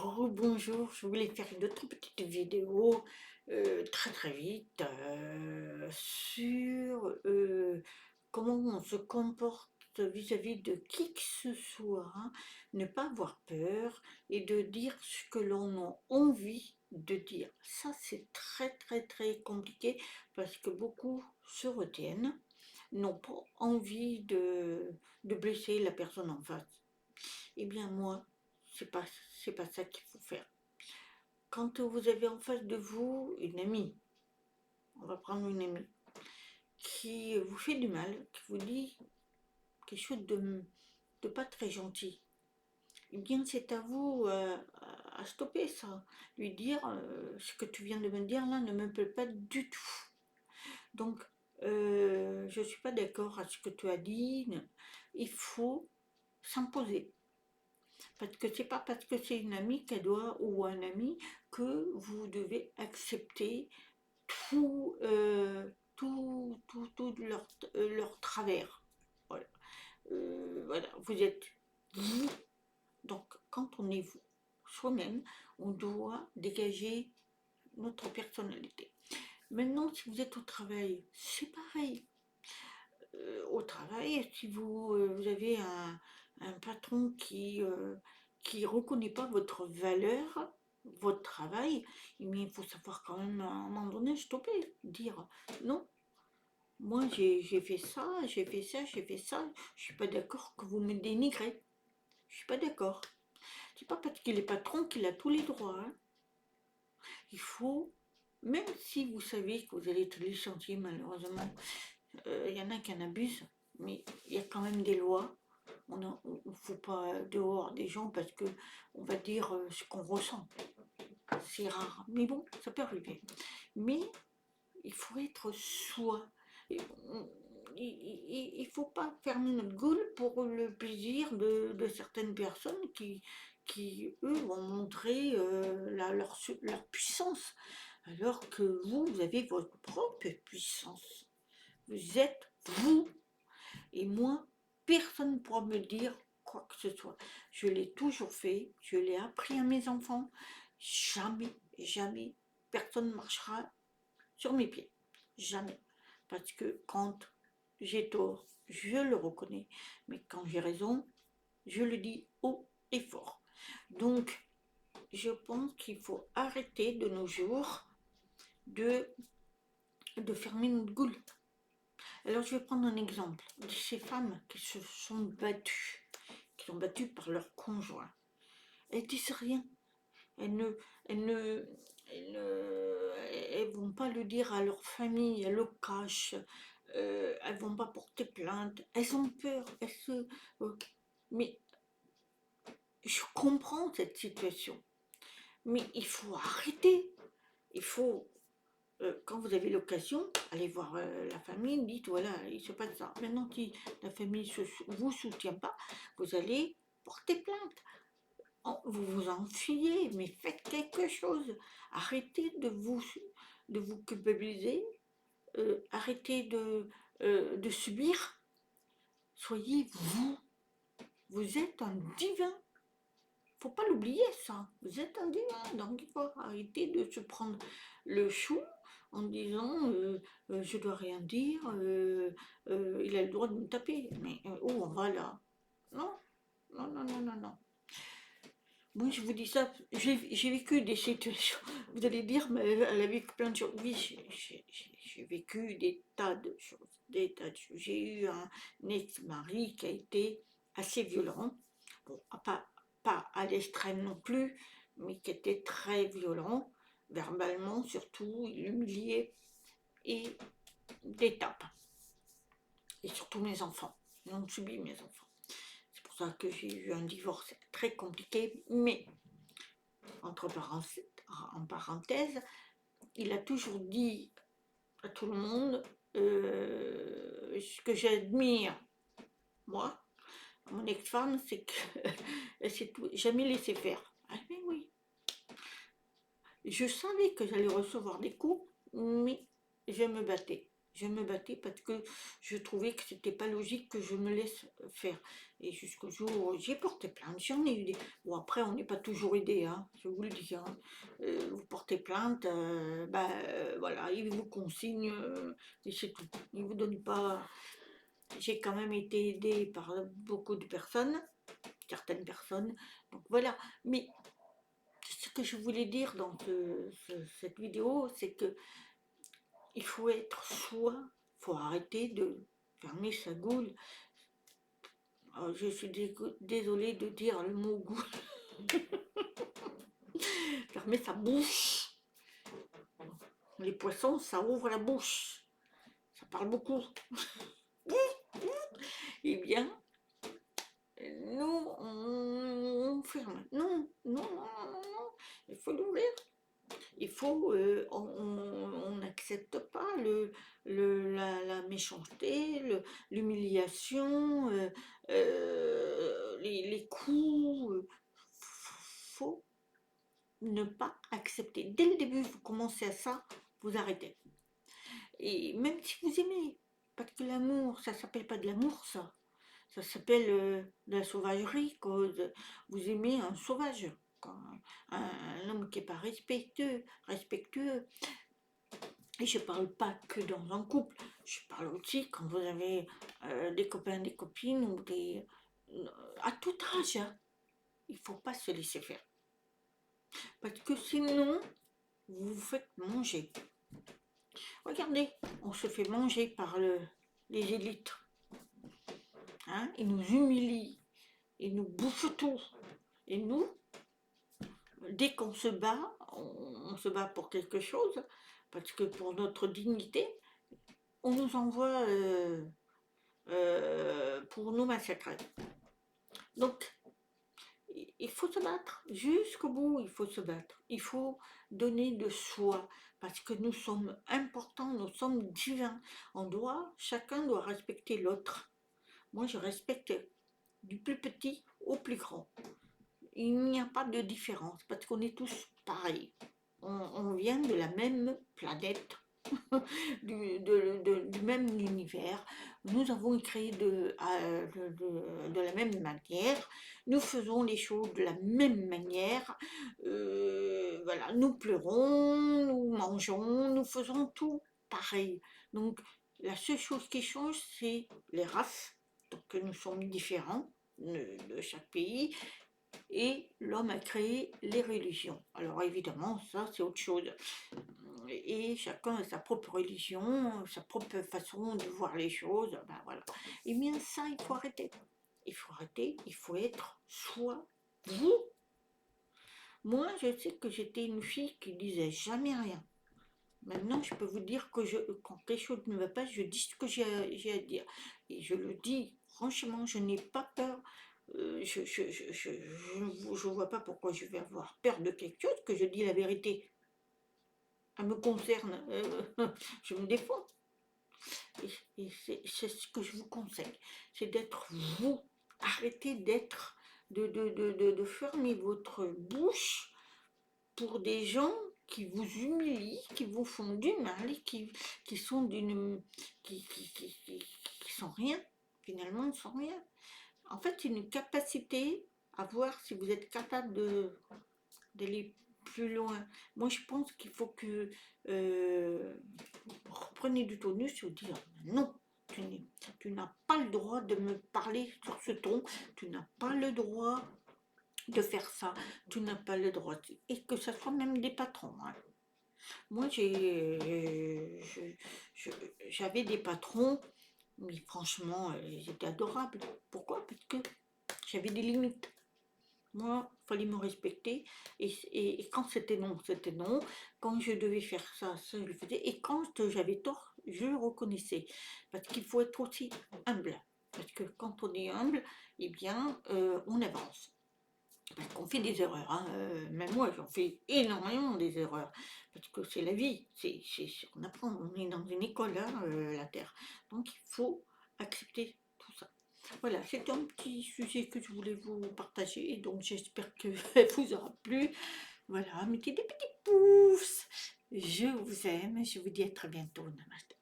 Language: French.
Rebonjour, je voulais faire une autre petite vidéo très vite sur comment on se comporte vis-à-vis de qui que ce soit, hein. Ne pas avoir peur et de dire ce que l'on a envie de dire. Ça, c'est très compliqué parce que beaucoup se retiennent, n'ont pas envie de blesser la personne en face. Eh bien moi, c'est pas, c'est pas ça qu'il faut faire. Quand vous avez en face de vous une amie, on va prendre une amie, qui vous fait du mal, qui vous dit quelque chose de pas très gentil, eh bien c'est à vous à stopper ça. Lui dire ce que tu viens de me dire là ne me plaît pas du tout. Donc je suis pas d'accord à ce que tu as dit. Il faut s'imposer. Parce que c'est pas parce que c'est une amie qu'elle doit, ou un ami, que vous devez accepter tout, tout leur travers. Voilà. Voilà, vous êtes vous. Donc, quand on est vous, soi-même, on doit dégager notre personnalité. Maintenant, si vous êtes au travail, c'est pareil. Au travail, si vous avez un patron qui reconnaît pas votre valeur, votre travail, mais il faut savoir quand même à un moment donné stopper, dire non, moi j'ai fait ça, j'ai fait ça, j'ai fait ça, je suis pas d'accord que vous me dénigrez, je suis pas d'accord. C'est pas parce qu'il est patron qu'il a tous les droits, hein. Il faut, même si vous savez que vous allez être licencié malheureusement, il y en a qui en abusent, mais il y a quand même des lois. On ne fout pas dehors des gens parce que on va dire ce qu'on ressent. C'est rare, mais bon, ça peut arriver. Mais il faut être soi. Il ne faut pas fermer notre gueule pour le plaisir de certaines personnes qui, eux, vont montrer leur puissance, alors que vous avez votre propre puissance. Vous êtes vous. Et moi, personne ne pourra me dire quoi que ce soit. Je l'ai toujours fait, je l'ai appris à mes enfants. Jamais, personne ne marchera sur mes pieds. Jamais. Parce que quand j'ai tort, je le reconnais. Mais quand j'ai raison, je le dis haut et fort. Donc, je pense qu'il faut arrêter de nos jours de, de fermer notre gueule. Alors je vais prendre un exemple de ces femmes qui se sont battues, qui sont battues par leur conjoint. Elles disent rien. Elles ne, elles ne, elles vont pas le dire à leur famille, elles le cachent. Elles vont pas porter plainte. Elles ont peur. Euh, mais je comprends cette situation. Mais il faut arrêter. Il faut quand vous avez l'occasion, allez voir la famille, dites voilà, il se passe ça. Maintenant, si la famille ne vous soutient pas, vous allez porter plainte. Vous vous enfuyez, mais faites quelque chose. Arrêtez de vous culpabiliser, arrêtez de subir. Soyez vous. Vous êtes un divin. Faut pas l'oublier ça, vous êtes un divin, donc il faut arrêter de se prendre le chou en disant je dois rien dire, il a le droit de me taper, mais où on va là? Non, non. Moi je vous dis ça, j'ai vécu des situations, vous allez dire, mais elle a vécu plein de choses. Oui, j'ai vécu des tas de choses, des tas de choses. J'ai eu un ex-mari qui a été assez violent, bon, pas à l'extrême non plus, mais qui était très violent, verbalement surtout, il humiliait, et des tapes, et surtout mes enfants, ils ont subi mes enfants. C'est pour ça que j'ai eu un divorce très compliqué, mais en parenthèse, il a toujours dit à tout le monde ce que j'admire, moi, mon ex-femme, c'est qu'elle s'est jamais laissé faire. Ah mais oui, je savais que j'allais recevoir des coups, mais je me battais. Je me battais parce que je trouvais que c'était pas logique que je me laisse faire. Et jusqu'au jour où j'ai porté plainte, j'en ai eu des... Bon, après, on n'est pas toujours aidé, hein, je vous le dis. Hein. Vous portez plainte, voilà, ils vous consignent, et c'est tout. Ils vous donnent pas... J'ai quand même été aidée par beaucoup de personnes, certaines personnes, donc voilà. Mais ce que je voulais dire dans cette vidéo, c'est que il faut être soi, il faut arrêter de fermer sa goule. Alors, je suis désolée de dire le mot goule, fermer sa bouche. Les poissons, ça ouvre la bouche, ça parle beaucoup. Eh bien, nous, on ferme. Non, non, non, non, non, il faut l'ouvrir. Il faut, on n'accepte pas la méchanceté, l'humiliation, les coups. Faut ne pas accepter. Dès le début, vous commencez à ça, vous arrêtez. Et même si vous aimez, parce que l'amour, ça s'appelle pas de l'amour, ça. Ça s'appelle de la sauvagerie, quand vous aimez un sauvage, un homme qui n'est pas respectueux. Et je ne parle pas que dans un couple, je parle aussi quand vous avez des copains, des copines, ou à tout âge, hein. Il ne faut pas se laisser faire. Parce que sinon, vous vous faites manger. Regardez, on se fait manger par les élites. Hein, ils nous humilient, ils nous bouffent tout. Et nous, dès qu'on se bat, on se bat pour quelque chose, parce que pour notre dignité, on nous envoie pour nous massacrer. Donc, il faut se battre, jusqu'au bout, il faut se battre. Il faut donner de soi, parce que nous sommes importants, nous sommes divins. Chacun doit respecter l'autre. Moi, je respecte du plus petit au plus grand. Il n'y a pas de différence, parce qu'on est tous pareils. On vient de la même planète, du même univers. Nous avons créé de la même manière. Nous faisons les choses de la même manière. Voilà, nous pleurons, nous mangeons, nous faisons tout pareil. Donc, la seule chose qui change, c'est les races. Donc, nous sommes différents de chaque pays. Et l'homme a créé les religions. Alors évidemment, ça c'est autre chose. Et chacun a sa propre religion, sa propre façon de voir les choses. Ben voilà. Et bien ça, il faut arrêter. Il faut arrêter, il faut être soi, vous. Moi, je sais que j'étais une fille qui disait jamais rien. Maintenant, je peux vous dire que quand quelque chose ne va pas, je dis ce que j'ai à dire. Et je le dis, franchement, je n'ai pas peur. Je vois pas pourquoi je vais avoir peur de quelque chose, que je dis la vérité. Elle me concerne, je me défends. Et c'est ce que je vous conseille, c'est d'être vous. Arrêtez de fermer votre bouche pour des gens qui vous humilient, qui vous font du mal, qui sont qui sont rien. Finalement, ils ne sont rien. En fait, c'est une capacité à voir si vous êtes capable d'aller plus loin. Moi, je pense qu'il faut que vous repreniez du tonus et vous dire non, tu n'as pas le droit de me parler sur ce ton, tu n'as pas le droit de faire ça, tu n'as pas le droit. Et que ce soit même des patrons. Hein. Moi, j'avais des patrons, mais franchement, ils étaient adorables. Pourquoi? Parce que j'avais des limites. Moi, il fallait me respecter. Et quand c'était non, c'était non. Quand je devais faire ça, ça, je le faisais. Et quand j'avais tort, je le reconnaissais. Parce qu'il faut être aussi humble. Parce que quand on est humble, eh bien, on avance. Parce qu'on fait des erreurs. Hein. Même moi, j'en fais énormément des erreurs. Parce que c'est la vie. On apprend. On est dans une école, hein, la Terre. Donc, il faut accepter tout ça. Voilà, c'est un petit sujet que je voulais vous partager, et donc j'espère que vous aura plu. Voilà, mettez des petits pouces. Je vous aime, je vous dis à très bientôt. Namaste.